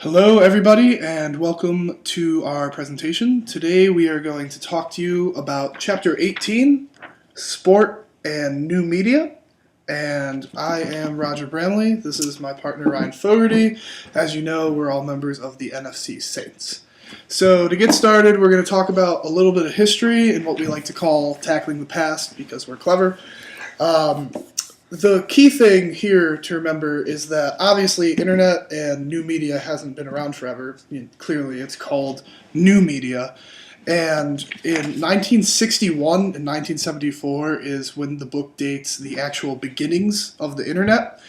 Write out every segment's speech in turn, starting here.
Hello everybody and welcome to our presentation. Today we are going to talk to you about Chapter 18, Sport and New Media. And I am Roger Bramley. This is my partner Ryan Fogarty. As you know, we're all members of the NFC Saints. So to get started, we're going to talk about a little bit of history and what we like to call tackling the past because we're clever. The key thing here to remember is that obviously internet and new media hasn't been around forever. Clearly it's called new media. And in 1961 and 1974 is when the book dates the actual beginnings of the internet.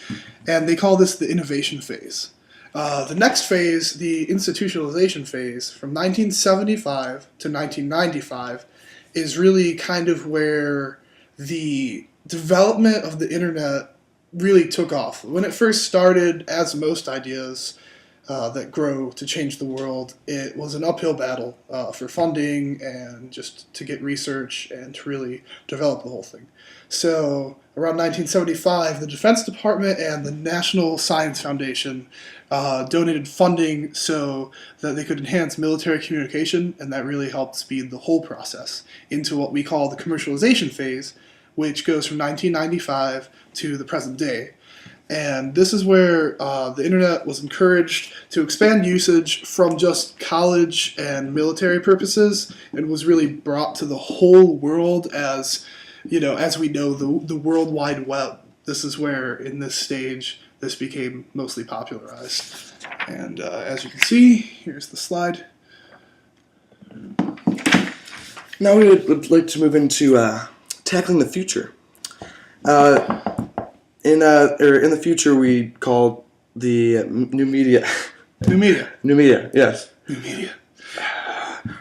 And they call this the innovation phase. The next phase, the institutionalization phase, from 1975 to 1995, is really kind of where the development of the internet really took off. When it first started, as most ideas that grow to change the world, it was an uphill battle for funding and just to get research and to really develop the whole thing. So around 1975, the Defense Department and the National Science Foundation donated funding so that they could enhance military communication, and that really helped speed the whole process into what we call the commercialization phase, which goes from 1995 to the present day. And this is where the internet was encouraged to expand usage from just college and military purposes and was really brought to the whole world as, as we know, the World Wide Web. This is where, in this stage, this became mostly popularized. And as you can see, here's the slide. Now we would like to move into tackling the future. In the future, we call the new media. New media. New media, yes. New media.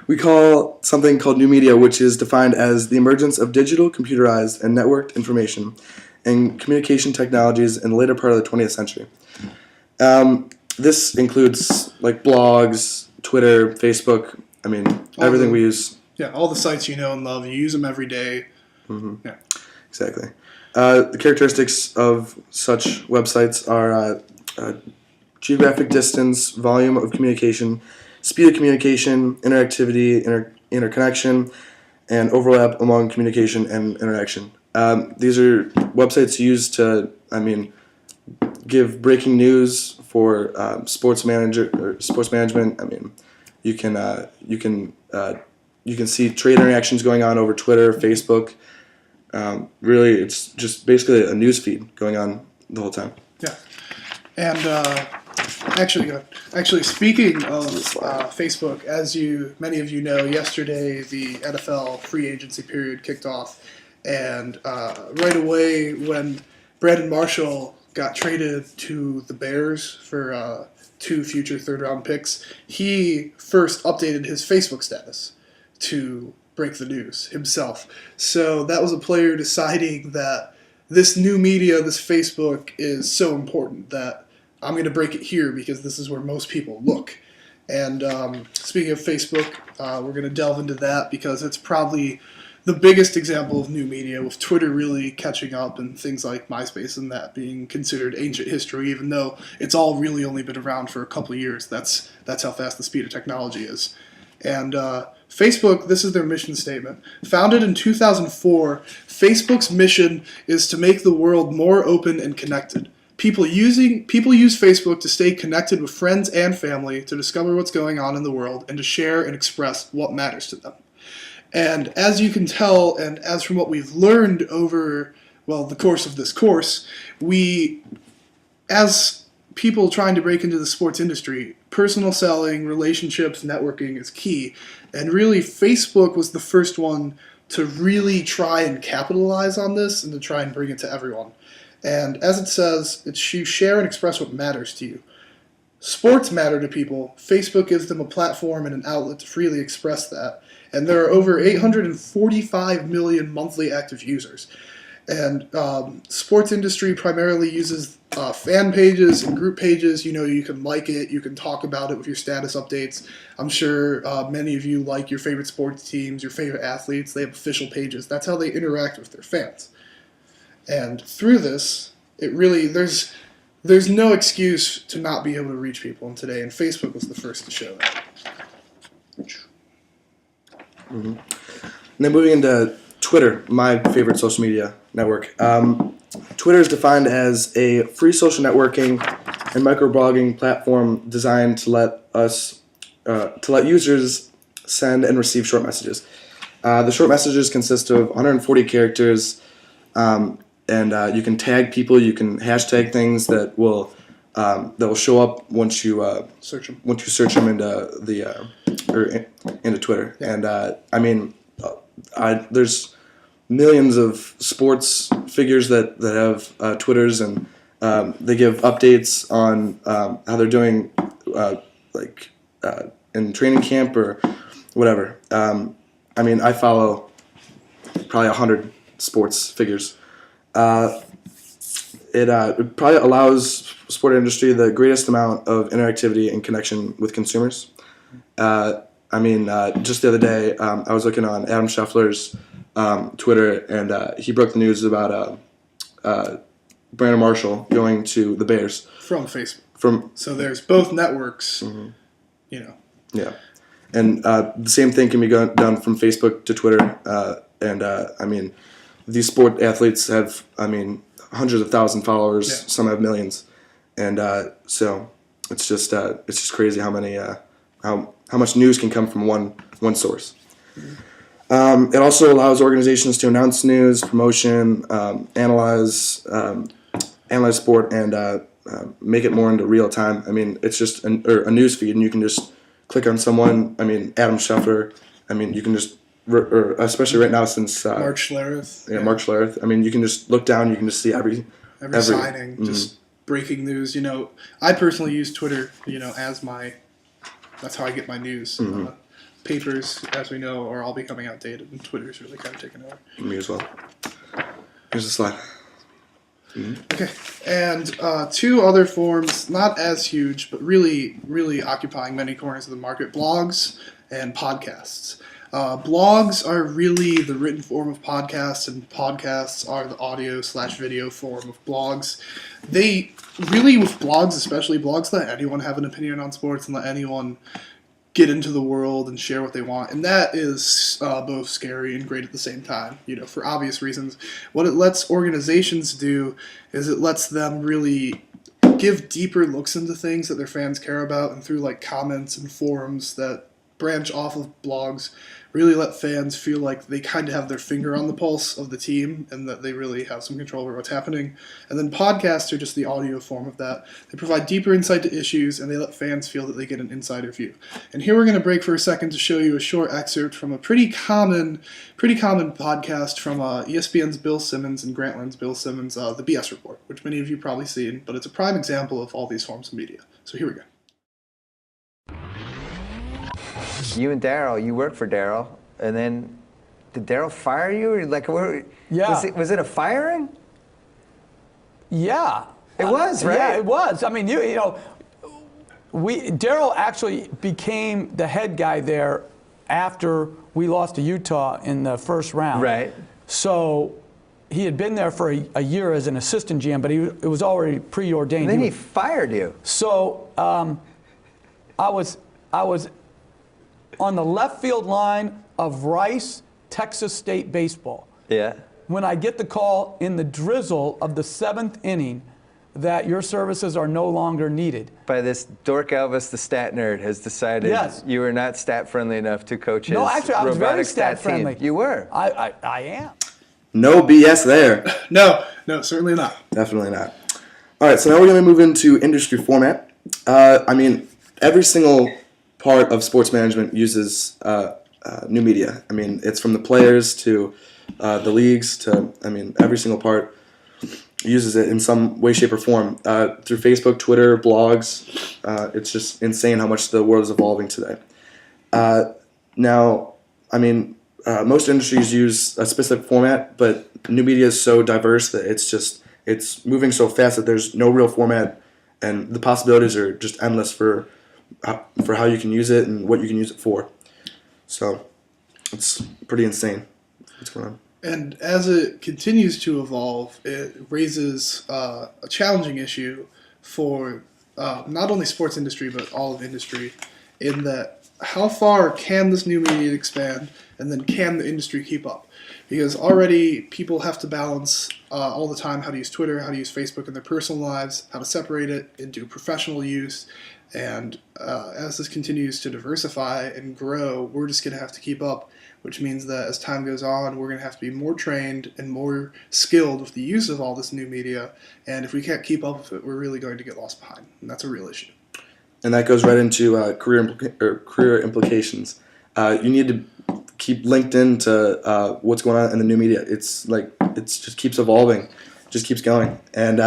We call something called new media, which is defined as the emergence of digital, computerized, and networked information and communication technologies in the later part of the 20th century. This includes like blogs, Twitter, Facebook. Everything we use. Yeah, all the sites you know and love. You use them every day. Mm-hmm. Yeah. Exactly. The characteristics of such websites are geographic distance, volume of communication, speed of communication, interactivity, interconnection, and overlap among communication and interaction. These are websites used to, give breaking news for sports management. You can see trade interactions going on over Twitter, Facebook. Really, it's just basically a news feed going on the whole time. Yeah, and actually, speaking of Facebook, as many of you know, yesterday the NFL free agency period kicked off, and right away when Brandon Marshall got traded to the Bears for 2 future third-round picks, he first updated his Facebook status to break the news himself. So that was a player deciding that this new media, this Facebook, is so important that I'm going to break it here because this is where most people look. And speaking of Facebook, we're going to delve into that because it's probably the biggest example of new media, with Twitter really catching up and things like MySpace and that being considered ancient history, even though it's all really only been around for a couple of years. That's how fast the speed of technology is. And Facebook, this is their mission statement. Founded in 2004, Facebook's mission is to make the world more open and connected. People use Facebook to stay connected with friends and family, to discover what's going on in the world, and to share and express what matters to them. And as you can tell, and as from what we've learned over, the course of this course, as people trying to break into the sports industry, personal selling, relationships, networking is key. And really, Facebook was the first one to really try and capitalize on this and to try and bring it to everyone. And as it says, it's you share and express what matters to you. Sports matter to people. Facebook gives them a platform and an outlet to freely express that. And there are over 845 million monthly active users. And sports industry primarily uses fan pages and group pages. You can like it, you can talk about it with your status updates. I'm sure many of you like your favorite sports teams, your favorite athletes. They have official pages. That's how they interact with their fans. And through this, there's there's no excuse to not be able to reach people in today, and Facebook was the first to show that. And then moving into Twitter, my favorite social media network. Twitter is defined as a free social networking and microblogging platform designed to let users send and receive short messages. The short messages consist of 140 characters, and you can tag people. You can hashtag things that will show up once you Search them. once you search them into Twitter. Yeah. And there's millions of sports figures that have Twitters, and they give updates on how they're doing, in training camp or whatever. I follow probably 100 sports figures. It probably allows sport industry the greatest amount of interactivity and connection with consumers. Just the other day, I was looking on Adam Scheffler's Twitter, and he broke the news about Brandon Marshall going to the Bears. From Facebook. So there's both networks, Yeah. And the same thing can be done from Facebook to Twitter. These sport athletes have, hundreds of thousands of followers. Yeah. Some have millions. And so it's just crazy how many how much news can come from one source. It also allows organizations to announce news, promotion, analyze sport, and make it more into real time. It's just a news feed, and you can just click on someone. Adam Scheffler. You can just, especially right now since Mark Schlereth. Yeah, Mark Schlereth. You can just look down. You can just see every signing, mm-hmm. just breaking news. I personally use Twitter. That's how I get my news. Mm-hmm. Papers, as we know, are all becoming outdated, and Twitter's really kind of taken over. Me as well. Here's the slide. Mm-hmm. Okay, and two other forms, not as huge, but really, really occupying many corners of the market: blogs and podcasts. Blogs are really the written form of podcasts, and podcasts are the audio/video form of blogs. They really, with blogs especially, blogs let anyone have an opinion on sports and let anyone get into the world and share what they want. And that is both scary and great at the same time, for obvious reasons. What it lets organizations do is it lets them really give deeper looks into things that their fans care about, and through comments and forums that branch off of blogs, really let fans feel like they kind of have their finger on the pulse of the team and that they really have some control over what's happening. And then podcasts are just the audio form of that. They provide deeper insight to issues, and they let fans feel that they get an insider view. And here we're going to break for a second to show you a short excerpt from a pretty common podcast from ESPN's Bill Simmons and Grantland's Bill Simmons, the BS Report, which many of you probably seen, but it's a prime example of all these forms of media. So here we go. You and Daryl, you worked for Daryl, and then did Daryl fire you? Or Yeah. Was it a firing? Yeah. It was, right? Yeah, it was. Daryl actually became the head guy there after we lost to Utah in the first round. Right. So he had been there for a year as an assistant GM, but it was already preordained. And then he fired you. So I was on the left field line of Rice, Texas State baseball. Yeah. When I get the call in the drizzle of the 7th inning that your services are no longer needed. By this dork Elvis, the stat nerd, has decided Yes. you were not stat friendly enough to coach his No, actually, I was very robotic stat team. friendly. You were. I am. No BS there. No, certainly not. Definitely not. All right, so now we're going to move into industry format. Every single part of sports management uses new media. It's from the players to the leagues to, every single part uses it in some way, shape, or form. Through Facebook, Twitter, blogs, it's just insane how much the world is evolving today. Most industries use a specific format, but new media is so diverse that it's moving so fast that there's no real format, and the possibilities are just endless for how you can use it and what you can use it for. So it's pretty insane what's going on. And as it continues to evolve, it raises a challenging issue for not only sports industry but all of industry, in that how far can this new media expand, and then can the industry keep up? Because already people have to balance all the time how to use Twitter, how to use Facebook in their personal lives, how to separate it into professional use. And as this continues to diversify and grow, we're just going to have to keep up, which means that as time goes on, we're going to have to be more trained and more skilled with the use of all this new media. And if we can't keep up with it, we're really going to get lost behind. And that's a real issue. And that goes right into career implications. You need to keep linked into what's going on in the new media. It's just keeps evolving, just keeps going. And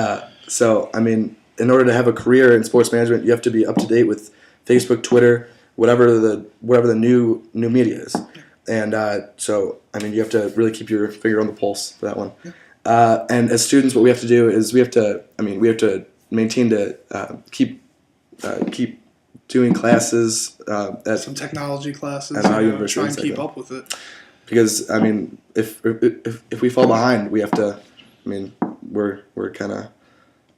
so, I mean, in order to have a career in sports management, you have to be up to date with Facebook, Twitter, whatever the new media is. And so, I mean, you have to really keep your finger on the pulse for that one. And as students, what we have to do is we have to maintain to keep doing classes at Some technology classes, at our try university, and keep exactly. up with it. Because I mean, if we fall behind, we have to. I mean, we're kind of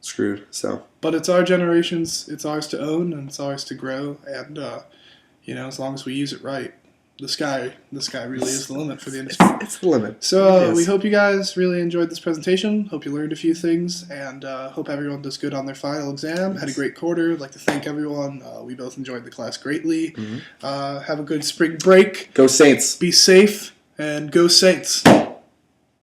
screwed. So. But it's our generation's, it's ours to own, and it's ours to grow. And as long as we use it right, the sky really is the limit for the industry. It's the limit. So Yes. we hope you guys really enjoyed this presentation. Hope you learned a few things, and hope everyone does good on their final exam. Had a great quarter. I'd like to thank everyone. We both enjoyed the class greatly. Have a good spring break. Go Saints. Be safe, and go Saints.